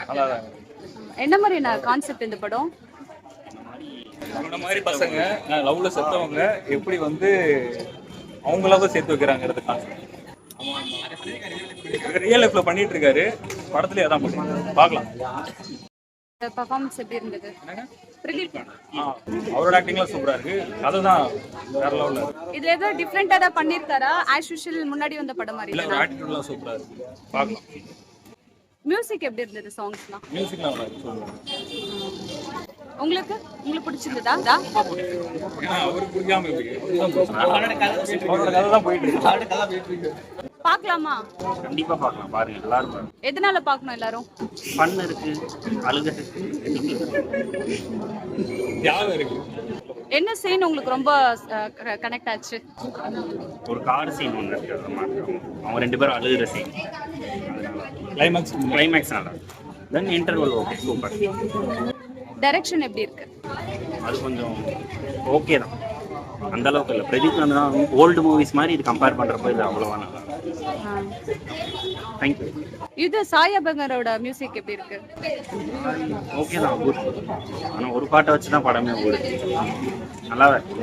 நல்லா தான். என்ன மாதிரியான கான்செப்ட் இந்த படம்? இந்த மாதிரி பசங்க லவ்ல செத்தவங்க எப்படி வந்து அவங்க லவ் சேர்த்து வைக்கிறாங்கிறது கான்செப்ட். ரியல் லைஃப்ல பண்ணிட்டு இருக்காரு, படத்துலயே அதான் பண்ணுவாங்க. பார்க்கலாம். பெர்ஃபார்மன்ஸ் எப்படி இருந்தது? பிரதீப் அவரோட ஆக்டிங்லாம் சூப்பரா இருக்கு. அதுதான் வேற லெவல்ல இருக்கு. இது ஏதோ டிஃப்ரெண்டா தான் பண்ணிருக்காரா? ஆஸ் யூஷுவல் முன்னாடி வந்த படம் மாதிரி இல்ல, இல்ல? ஒரு ஆட்டிடியூட்லாம் சூப்பரா இருக்கு. பார்க்கலாம். மியூசிக் எப்படி இருந்தது? சாங்ஸ்லாம் மியூசிக்லாம் நல்லா இருக்கு, சூப்பரா இருக்கு. உங்களுக்கு பிடிச்சிருந்ததா? ஏன்னா அவருக்கு புரியாம எப்படி அவரோட கதை தான் போயிட்டு இருக்கு. பார்க்கலாமா? கண்டிப்பா பார்க்கலாம், பாருங்க எல்லாரும் பாருங்க. எதனால பார்க்கணும் எல்லாரும்? ஃபன் இருக்கு, அழுக இருக்கு. தியாகம் இருக்கு. என்ன சீன் உங்களுக்கு ரொம்ப கனெக்ட் ஆச்சு? ஒரு கார் சீன் ஒன்று இருக்கு, அது மாதிரி அவங்க ரெண்டு பேரும் அழுகிற சீன். கிளைமேக்ஸ் நல்லா இருக்கு. தென் இன்டர்வல் ஓகே, சூப்பர். டைரக்ஷன் எப்படி இருக்கு? அது கொஞ்சம் ஓகே தான், அந்த அளவுக்கு இல்லை. பிரதீப் வந்து ஓல்டு மூவிஸ் மாதிரி இது கம்பேர் பண்ணுறப்போ இது அவ்வளோவா நல்லா இருக்கு. தேங்க்யூ. இது சாய் அபங்கரோட மியூசிக் எப்படி இருக்கு? ஓகே தான், குட். ஆனால் ஒரு பாட்டை வச்சு தான் படமே ஓடுது, நல்லாவே இருக்கு.